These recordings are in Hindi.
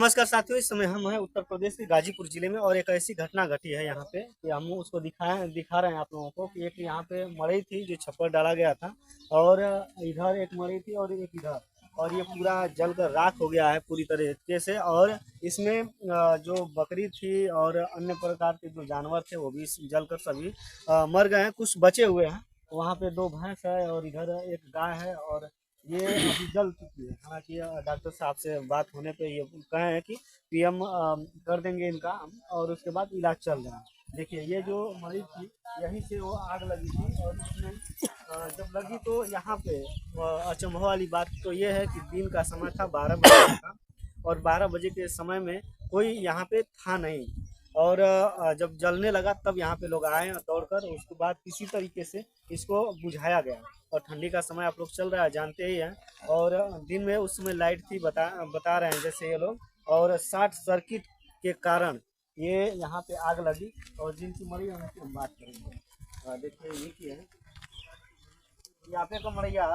नमस्कार साथियों, इस समय हम हैं उत्तर प्रदेश के गाजीपुर जिले में और एक ऐसी घटना घटी है यहाँ पे कि हम उसको दिखा रहे हैं आप लोगों को कि एक यहाँ पे मड़ई थी जो छप्पर डाला गया था और इधर एक मड़ई थी और एक इधर, और ये पूरा जलकर राख हो गया है पूरी तरीके से। और इसमें जो बकरी थी और अन्य प्रकार के जो जानवर थे वो भी जलकर सभी मर गए हैं, कुछ बचे हुए हैं। वहाँ पे 2 भैंस है और इधर एक गाय है और ये अभी जल चुकी है। हालांकि डॉक्टर साहब से बात होने पे ये कहे हैं कि पीएम कर देंगे इनका और उसके बाद इलाज चल रहा है। देखिए ये जो मरीज थी यहीं से वो आग लगी थी और इसमें जब लगी तो यहाँ पे अचंभव वाली बात तो ये है कि दिन का समय था, 12 बजे का, और 12 बजे के समय में कोई यहाँ पे था नहीं। और जब जलने लगा तब यहाँ पे लोग आए दौड़कर, उसके बाद किसी तरीके से इसको बुझाया गया। और ठंडी का समय आप लोग चल रहा है जानते ही हैं, और दिन में उस समय लाइट थी बता रहे हैं जैसे ये लोग, और शॉर्ट सर्किट के कारण ये यहाँ पे आग लगी। और जिनकी मरी है उनकी हम बात करेंगे। देखिए ये की है यहाँ पे का मरिया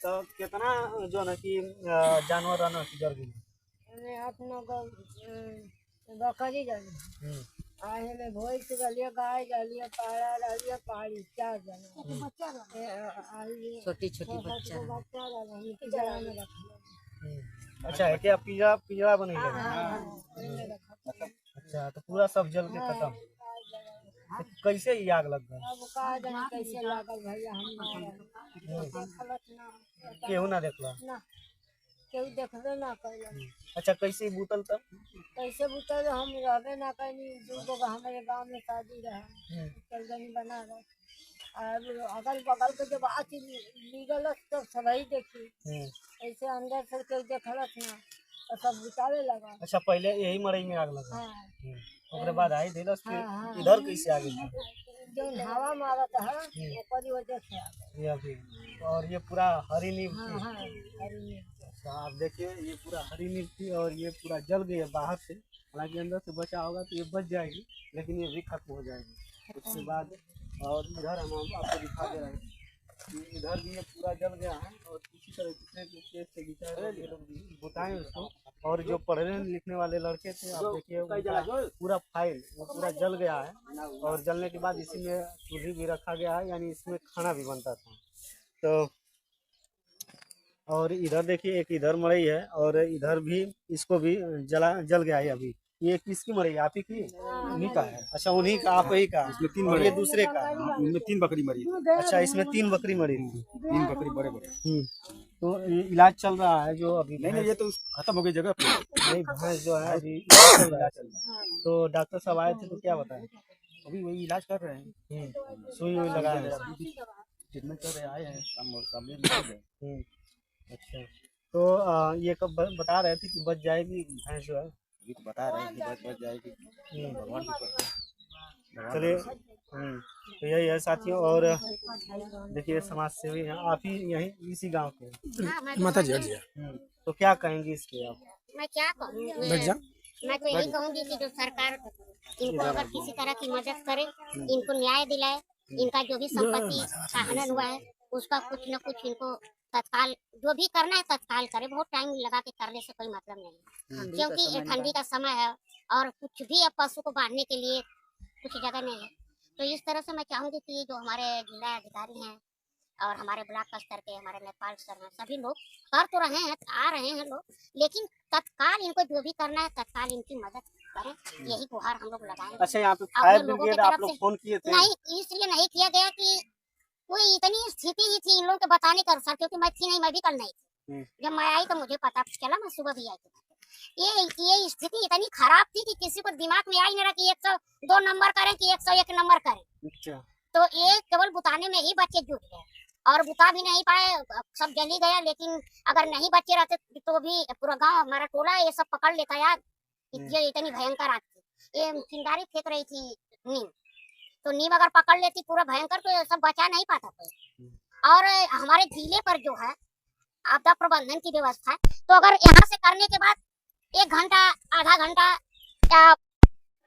तो कितना जो ना कि जानवर रहना जल गई बकरी डाली आहे में भैंस डालिए, गाय डालिए, पारा डालिए, पहाड़ी 4 जना छोटी छोटी बच्चा डाली। अच्छा है क्या पिंजरा पिंजरा बने अच्छा तो पूरा सब जल के खत्म। तो कैसे ही आग लग गई? अब का जाने कैसे लागल भैया, हम केहू ना देखला ना केहू देखबे ना कैलन। अच्छा कैसे बूतल तब? कैसे बुतल हम रहबे ना कैनी। 2 गो हमारे गांव में शादी रहा, कलगनी बना रहे। अगल बगल के जब आती लीगल तब सभी देखी, ऐसे अंदर से कोई देखलस ना तो सब बुतावे लगा। अच्छा पहले यही मड़ई में आग लगा? हाँ। ओकरे बाद आई दिलस कि हाँ। इधर कैसे आ गई? जो हवा मारत है ओकरी वजह से आ गई। ये अभी और ये पूरा हरी नीम थी। हाँ हरी नीम। अच्छा आप देखिए ये पूरा हरी नीम थी और ये पूरा जल गई है बाहर से। हालांकि अंदर से बचा होगा तो ये बच जाएगी, लेकिन ये भी खत्म हो जाएगी उसके बाद। और इधर हम आपको दिखा दे रहे हैं कि इधर भी ये पूरा जल गया है और इसी तरह कितने से गिटा ये लोग बताएं उसको। और जो पढ़ने लिखने वाले लड़के थे आप देखिए पूरा फाइल वो पूरा जल गया है। और जलने के बाद इसी में चूल्ही भी रखा गया है, यानी इसमें खाना भी बनता था। तो और इधर देखिए एक इधर मड़ई है और इधर भी इसको भी जल गया है अभी। ये किसकी मरी है? आप ही की? उन्हीं का है। अच्छा उन्हीं का, आप ही का? इसमें 3 और मरे, ये दूसरे का? इनमें 3 बकरी मरी। अच्छा इसमें 3 बकरी मरी थी। 3 बकरी बड़े बड़े। तो इलाज चल रहा है जो अभी? नहीं ये तो खत्म हो गई जगह पे। नहीं भैंस जो है अभी चल रहा है। तो डॉक्टर साहब आए थे तो क्या बताए? अभी वही इलाज कर रहे हैं। सुई वुई लगाए हैं? ट्रीटमेंट कर रहे आए हैं सामने। अच्छा तो ये कब बता रहे थे कि बच जाएगी भैंस जो है? अभी तो बता रहे हैं कि बच जाएगी, भगवान की कृपा। चलिए तो यही है साथियों। और देखिए समाज सेवी हैं आप ही, यहीं इसी गांव के? माता जी हट गया। तो क्या कहेंगी इसके आप? मैं क्या कहूँ, बैठ जा। मैं तो यही कहूँगी कि जो सरकार इनको अगर किसी तरह की मदद करे, इनको न्याय दिलाए, इनका जो भी संपत्ति का हनन हुआ है उसका कुछ न कुछ इनको तत्काल जो भी करना है तत्काल करे। बहुत टाइम लगा के करने से कोई मतलब नहीं, क्योंकि ठंडी का समय है और कुछ भी अब पशु को बांधने के लिए कुछ जगह नहीं है। तो इस तरह से मैं चाहूंगी कि जो हमारे जिला अधिकारी हैं और हमारे ब्लॉक स्तर के हमारे नेपाल स्तर हैं, सभी लोग कर तो रहे हैं, आ रहे हैं लोग, लेकिन तत्काल इनको जो भी करना है तत्काल इनकी मदद करें, यही गुहार हम लोग लगाएंगे। अच्छा यहाँ पे फायर ब्रिगेड आप लोग फोन किए थे? नहीं, इसलिए नहीं किया गया कि कोई इतनी स्थिति ही थी इन लोगों के बताने का सर, क्योंकि मैं थी नहीं, मैं भी कल नहीं थी। जब मैं आई तो मुझे पता चला, मैं सुबह भी आई थी। ये स्थिति इतनी खराब थी कि किसी को दिमाग में आई नहीं रहा कि 102 नंबर करें कि 101 नंबर करें। अच्छा तो ये केवल बुताने में ही बच्चे जुट गए और बुता भी नहीं पाए, सब जल ही गया। लेकिन अगर नहीं बच्चे रहते तो भी पूरा गांव हमारा टोला ये सब पकड़ लेता यार। ये इतनी भयंकर आग थी, ये चिंगारी फेंक रही थी नीम, तो नीम अगर पकड़ लेती पूरा भयंकर तो सब बचा नहीं पाता कोई। और हमारे जिले पर जो है आपदा प्रबंधन की व्यवस्था है, तो अगर यहाँ से करने के बाद 1 घंटा आधा घंटा या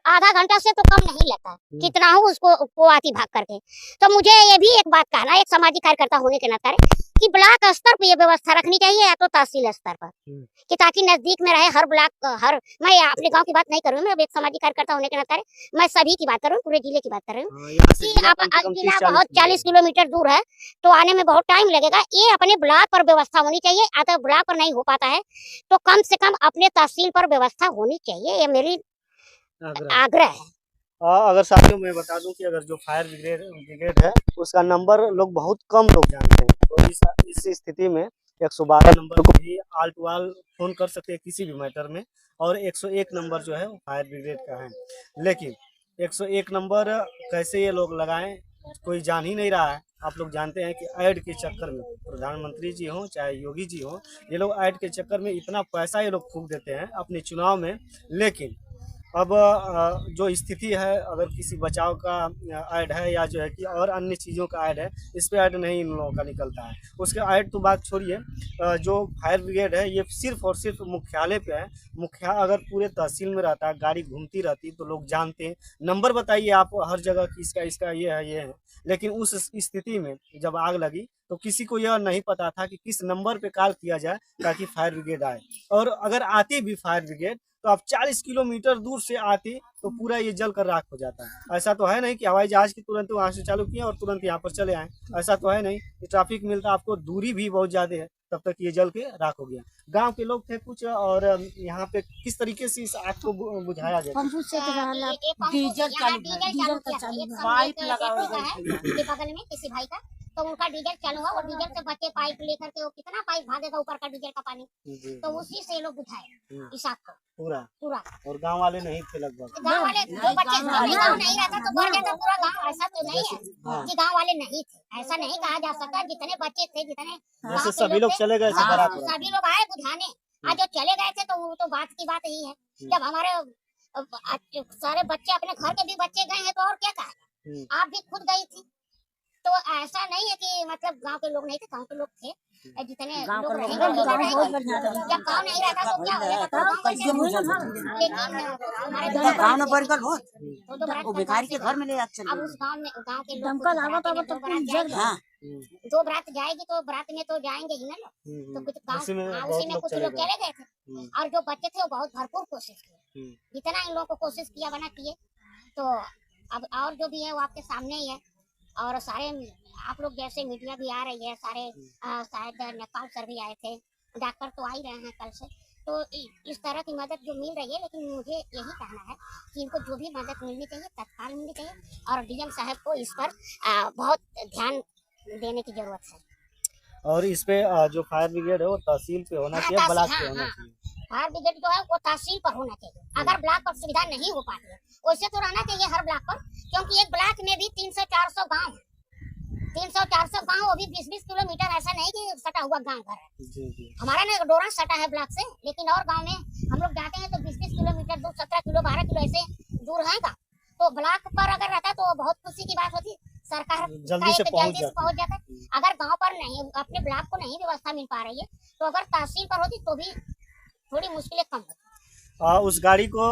आधा घंटा से तो कम नहीं लगता, कितना हो उसको वो आती भाग करके। तो मुझे ये भी एक बात कहना है एक सामाजिक कार्यकर्ता होने के नाते कि ब्लॉक स्तर पर ये व्यवस्था रखनी चाहिए या तो तहसील स्तर पर, कि ताकि नजदीक में रहे हर ब्लॉक हर। मैं अपने गांव की बात नहीं कर रही हूँ, मैं एक सामाजिक कार्यकर्ता होने के नाते मैं सभी की बात कर रही हूँ, पूरे जिले की बात कर रही हूँ कि आप जिला बहुत 40 किलोमीटर दूर है तो आने में बहुत टाइम लगेगा। ये अपने ब्लॉक पर व्यवस्था होनी चाहिए, अगर ब्लॉक पर नहीं हो पाता है तो कम से कम अपने तहसील पर व्यवस्था होनी चाहिए, ये मेरी आग्रह है। अगर साथियों मैं बता दूं कि अगर जो फायर ब्रिगेड है उसका नंबर लोग बहुत कम लोग जानते हैं, तो इस स्थिति में 112 नंबर को भी आल टू आल फोन कर सकते हैं किसी भी मैटर में, और 101 नंबर जो है वो फायर ब्रिगेड का है। लेकिन 101 नंबर कैसे ये लोग लगाएं कोई जान ही नहीं रहा है। आप लोग जानते हैं कि ऐड के चक्कर में प्रधानमंत्री जी हों चाहे योगी जी हों, ये लोग ऐड के चक्कर में इतना पैसा ये लोग फूंक देते हैं अपने चुनाव में। लेकिन अब जो स्थिति है, अगर किसी बचाव का ऐड है या जो है कि और अन्य चीज़ों का ऐड है, इस पे ऐड नहीं इन लोगों का निकलता है। उसके ऐड तो बात छोड़िए, जो फायर ब्रिगेड है ये सिर्फ और सिर्फ मुख्यालय पे है। अगर पूरे तहसील में रहता, गाड़ी घूमती रहती तो लोग जानते हैं, नंबर बताइए आप हर जगह कि इसका इसका ये है। लेकिन उस स्थिति में जब आग लगी तो किसी को यह नहीं पता था कि किस नंबर पे कॉल किया जाए ताकि फायर ब्रिगेड आए। और अगर आती भी फायर ब्रिगेड तो आप 40 किलोमीटर दूर से आती तो पूरा ये जल कर राख हो जाता है। ऐसा तो है नहीं कि हवाई जहाज की तुरंत वहाँ से चालू किए और तुरंत यहाँ पर चले आए, ऐसा तो है नहीं। ट्रैफिक मिलता, आपको दूरी भी बहुत ज़्यादा है, तब तक ये जल के राख हो गया। गांव के लोग थे कुछ, और यहाँ पे किस तरीके से इस आग को बुझाया जाए? डीजल पाइप लगा हुआ है के बगल में किसी भाई का, तो उनका डीजल चालू हुआ और डीजल से बच्चे पाइप लेकर के, वो कितना पाइप भागेगा ऊपर का डीजल का पानी, तो उसी से लोग बुझाए इस आग को पूरा। और गांव वाले नहीं थे लगभग, गांव वाले दो बच्चे गांव नहीं रहता तो बढ़ जाता पूरा गांव, ऐसा तो नहीं है कि गांव वाले नहीं थे, ऐसा नहीं कहा जा सकता। जितने बच्चे थे, जितने जैसे सभी लोग चले गए थे बारात में, सभी लोग आए बुझाने। आज जो चले गए थे तो वो तो बात की बात ही है। जब हमारे सारे बच्चे अपने घर के भी बच्चे गए हैं तो और क्या कहा, आप भी खुद गई थी। तो ऐसा नहीं है कि मतलब गांव के लोग नहीं थे, गांव के लोग थे, जितने लोग रहेंगे। जब गांव नहीं रहता तो क्या होगा, तो गांव कैसे होगा। लेकिन हमारे गांव में बरकत हो वो भिखारी के घर में ले जाते। अब उस गांव के लोग दो बरात जाएगी तो बरात में तो जाएंगे ही ना लोग, तो कुछ गाँव उसी में कुछ लोग चले गए थे। और जो बच्चे थे वो बहुत भरपूर कोशिश किए, जितना इन लोगों को कोशिश किया बना किए। तो अब और जो भी है वो आपके सामने ही है। और सारे आप लोग जैसे मीडिया भी आ रही है, सारे शायद नेपाल सर भी आए थे, डॉक्टर तो आ ही रहे हैं कल से। तो इस तरह की मदद जो मिल रही है, लेकिन मुझे यही कहना है कि इनको जो भी मदद मिलनी चाहिए तत्काल मिलनी चाहिए, और डीएम साहब को इस पर बहुत ध्यान देने की जरूरत है। और इस पे जो फायर ब्रिगेड है वो तहसील पे होना चाहिए, ब्लॉक पे होना चाहिए। फायर ब्रिगेड जो है वो तहसील पर होना चाहिए। अगर ब्लॉक पर सुविधा नहीं हो पाती है वैसे तो रहना चाहिए हर ब्लॉक पर, क्योंकि एक ब्लॉक में भी 300-400 गाँव है, 300-400 गाँव, वो भी 20-20 किलोमीटर। ऐसा नहीं कि सटा हुआ गाँव घर है। हमारा ना डोरा सटा है ब्लॉक से, लेकिन और गाँव में हम लोग जाते हैं तो 20-20 किलोमीटर दूर, 17 किलो 12 किलो ऐसे दूर है गाँव। तो ब्लॉक पर अगर रहता तो बहुत खुशी की बात होती, सरकार जल्दी से पहुंच जाता। अगर गांव पर नहीं, अपने ब्लॉक को नहीं व्यवस्था मिल पा रही है, तो अगर तहसील पर होती तो भी थोड़ी मुश्किलें कम होती। उस गाड़ी को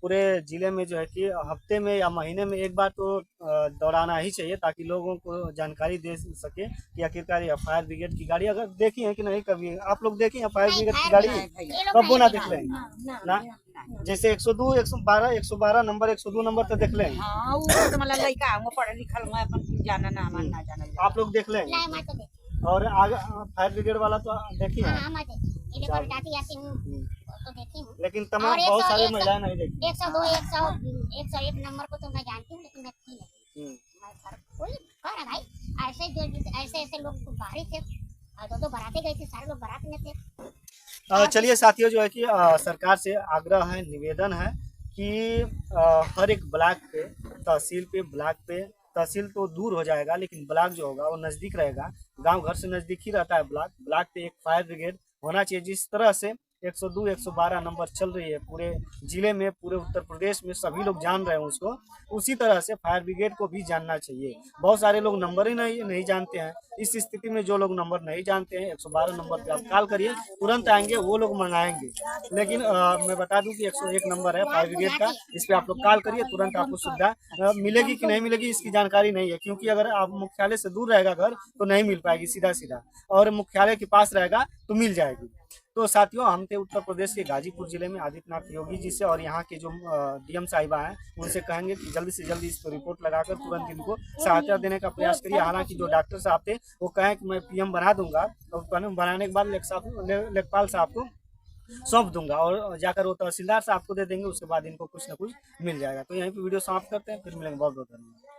पूरे जिले में जो है कि हफ्ते में या महीने में एक बार तो दौड़ाना ही चाहिए, ताकि लोगों को जानकारी दे सके कि आखिरकार ये फायर ब्रिगेड की गाड़ी अगर देखी है कि नहीं। कभी आप लोग देखे हैं फायर ब्रिगेड की गाड़ी? कब वो ना देख लें ना, जैसे 102 112 नंबर 102 नंबर तो देख लें। आप लोग देख लें, और आगे फायर ब्रिगेड वाला तो देखिए, लेकिन तमाम बहुत सारी महिलाएं नहीं देखी। 102 101 नंबर को तो मैं जानती हूँ, लेकिन मैं थी नहीं। कोई भाई ऐसे लोग बाहरी थे, दो बारातें गई थी, सारे लोग बारात में थे। चलिए साथियों, जो है कि सरकार से आग्रह है, निवेदन है कि हर एक ब्लॉक पे, तहसील पे, ब्लॉक पे, तहसील तो दूर हो जाएगा लेकिन ब्लॉक जो होगा वो नज़दीक रहेगा। गांव घर से नज़दीक ही रहता है ब्लॉक पे एक फायर ब्रिगेड होना चाहिए। जिस तरह से 102 112 नंबर चल रही है पूरे जिले में, पूरे उत्तर प्रदेश में सभी लोग जान रहे हैं उसको। उसी तरह से फायर ब्रिगेड को भी जानना चाहिए। बहुत सारे लोग नंबर ही नहीं जानते हैं। इस स्थिति में जो लोग नंबर नहीं जानते हैं 112 नंबर पे आप कॉल करिए, तुरंत आएंगे, वो लोग मंगाएंगे। लेकिन मैं बता दूं कि 101 नंबर है फायर ब्रिगेड का, इस पे आप लोग कॉल करिए, तुरंत आपको सुविधा मिलेगी कि नहीं मिलेगी इसकी जानकारी नहीं है, क्योंकि अगर आप मुख्यालय से दूर रहेगा घर तो नहीं मिल पाएगी सीधा, और मुख्यालय के पास रहेगा तो मिल जाएगी। तो साथियों, हम थे उत्तर प्रदेश के गाजीपुर जिले में आदित्यनाथ योगी जी से, और यहाँ के जो डीएम साहिबा हैं उनसे कहेंगे कि जल्दी से जल्दी इस पर रिपोर्ट लगाकर तुरंत इनको सहायता देने का प्रयास करिए। हालांकि जो डॉक्टर साहब थे वो कहें कि मैं पीएम बना दूंगा, तो बनाने के बाद लेखपाल साहब को सौंप दूंगा और जाकर वो तहसीलदार साहब को दे देंगे, उसके बाद इनको कुछ ना कुछ मिल जाएगा। तो यहीं पे वीडियो समाप्त करते हैं, फिर मिलेंगे। बहुत बहुत धन्यवाद।